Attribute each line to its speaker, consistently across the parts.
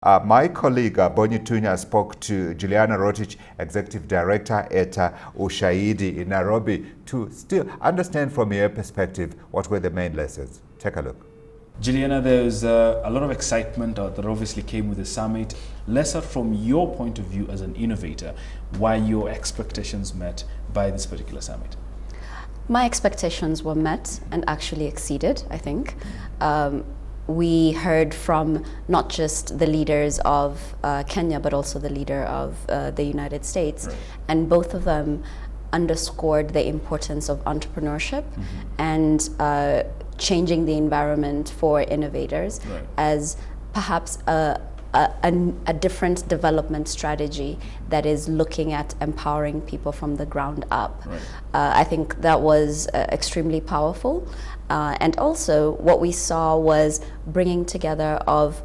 Speaker 1: My colleague Bonnie Tunya spoke to Juliana Rotich, Executive Director at Ushahidi in Nairobi, to still understand from your perspective what were the main lessons. Take a look.
Speaker 2: Juliana, there's a lot of excitement that obviously came with the summit. Let's start from your point of view as an innovator, why your expectations met by this particular summit.
Speaker 3: My expectations were met and actually exceeded, I think. We heard from not just the leaders of Kenya, but also the leader of the United States.
Speaker 2: Right.
Speaker 3: And both of them underscored the importance of entrepreneurship and changing the environment for innovators
Speaker 2: Right.
Speaker 3: as perhaps a different development strategy that is looking at empowering people from the ground up.
Speaker 2: Right.
Speaker 3: I think that was extremely powerful. And also what we saw was bringing together of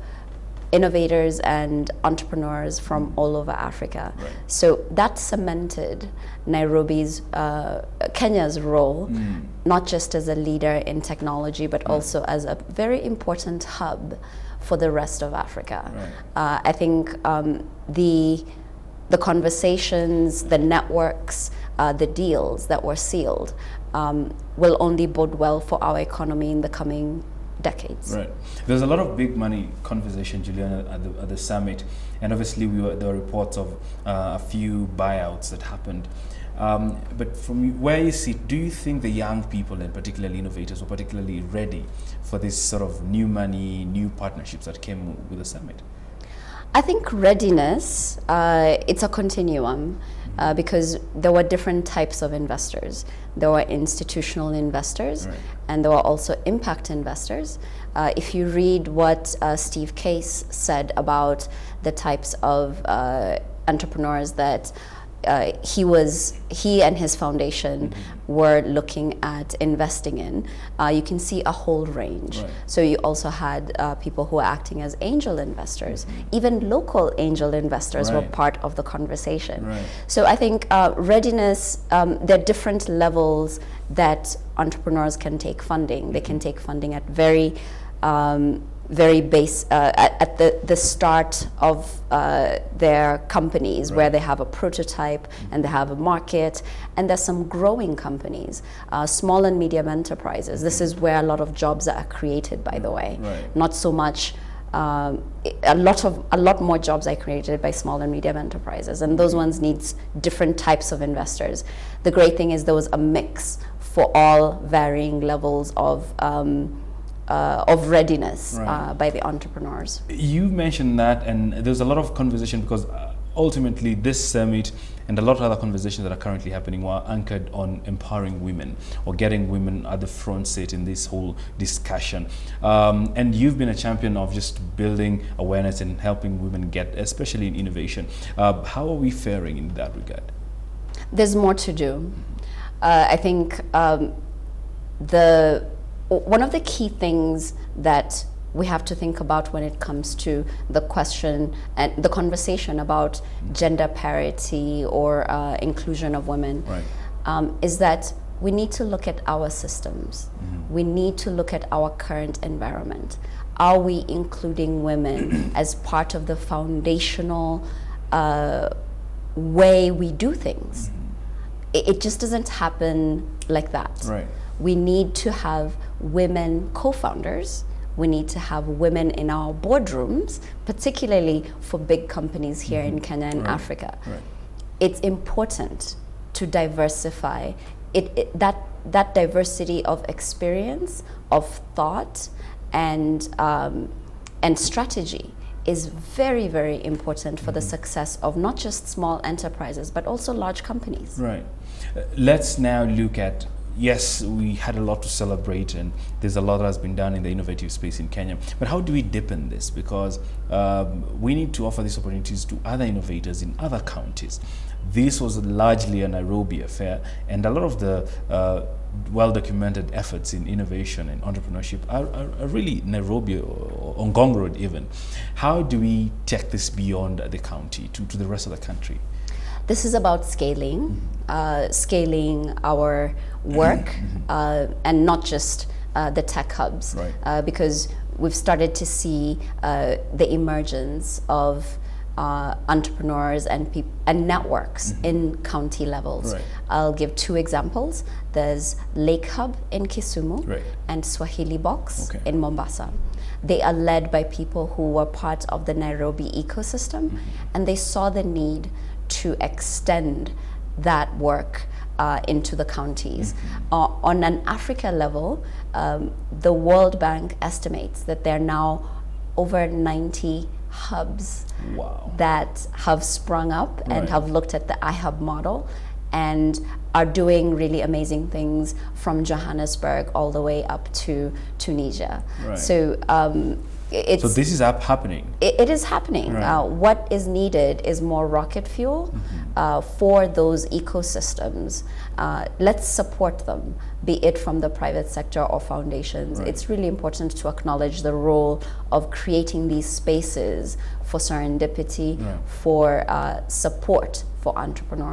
Speaker 3: innovators and entrepreneurs from all over Africa.
Speaker 2: Right.
Speaker 3: So that cemented Nairobi's, Kenya's role, not just as a leader in technology, but also as a very important hub for the rest of Africa.
Speaker 2: Right.
Speaker 3: I think the conversations, the networks, the deals that were sealed will only bode well for our economy in the coming decades.
Speaker 2: Right. There's a lot of big money conversation, Juliana, at the summit, and obviously there were reports of a few buyouts that happened. But from where you sit, do you think the young people and particularly innovators were particularly ready for this sort of new money, new partnerships that came with the summit?
Speaker 3: I think readiness, it's a continuum because there were different types of investors. There were institutional investors,
Speaker 2: Right.
Speaker 3: and there were also impact investors. If you read what Steve Case said about the types of entrepreneurs that he and his foundation were looking at investing in, you can see a whole range.
Speaker 2: Right.
Speaker 3: So you also had people who were acting as angel investors. Even local angel investors were
Speaker 2: Right.
Speaker 3: part of the conversation.
Speaker 2: Right.
Speaker 3: So I think readiness, there are different levels that entrepreneurs can take funding. They can take funding at very base, at the start of their companies,
Speaker 2: Right.
Speaker 3: where they have a prototype and they have a market, and there's some growing companies, small and medium enterprises. This is where a lot of jobs are created, by the way.
Speaker 2: Right.
Speaker 3: Not so much. A lot more jobs are created by small and medium enterprises, and those ones needs different types of investors. The great thing is there was a mix for all varying levels of readiness
Speaker 2: Right.
Speaker 3: by the entrepreneurs.
Speaker 2: You mentioned that, and there's a lot of conversation because ultimately this summit and a lot of other conversations that are currently happening were anchored on empowering women or getting women at the front seat in this whole discussion. And you've been a champion of just building awareness and helping women get, especially in innovation. How are we faring in that regard?
Speaker 3: There's more to do. I think one of the key things that we have to think about when it comes to the question and the conversation about gender parity or inclusion of women,
Speaker 2: Right.
Speaker 3: is that we need to look at our systems. We need to look at our current environment. Are we including women as part of the foundational way we do things? It just doesn't happen like that.
Speaker 2: Right.
Speaker 3: We need to have women co-founders. We need to have women in our boardrooms, particularly for big companies here in Kenya and
Speaker 2: Right.
Speaker 3: Africa.
Speaker 2: Right.
Speaker 3: It's important to diversify. That diversity of experience, of thought, and strategy is very, very important for the success of not just small enterprises, but also large companies.
Speaker 2: Right. Let's now look at, yes, we had a lot to celebrate and there's a lot that has been done in the innovative space in Kenya. But how do we deepen this? Because we need to offer these opportunities to other innovators in other counties. This was largely a Nairobi affair, and a lot of the well-documented efforts in innovation and entrepreneurship are really Nairobi or on Ngong Road even. How do we take this beyond the county to the rest of the country?
Speaker 3: This is about scaling our work, and not just the tech hubs,
Speaker 2: Right.
Speaker 3: because we've started to see the emergence of entrepreneurs and networks in county levels.
Speaker 2: Right.
Speaker 3: I'll give 2 examples. There's Lake Hub in Kisumu
Speaker 2: Right.
Speaker 3: and Swahili Box
Speaker 2: Okay.
Speaker 3: in Mombasa. They are led by people who were part of the Nairobi ecosystem, and they saw the need to extend that work into the counties. On an Africa level, the World Bank estimates that there are now over 90 hubs
Speaker 2: Wow.
Speaker 3: that have sprung up and
Speaker 2: Right.
Speaker 3: have looked at the iHub model and are doing really amazing things from Johannesburg all the way up to Tunisia.
Speaker 2: Right.
Speaker 3: So it's
Speaker 2: So this is happening.
Speaker 3: it is happening.
Speaker 2: Right.
Speaker 3: What is needed is more rocket fuel for those ecosystems. Let's support them, be it from the private sector or foundations.
Speaker 2: Right.
Speaker 3: It's really important to acknowledge the role of creating these spaces for serendipity,
Speaker 2: Right.
Speaker 3: for support for entrepreneurs.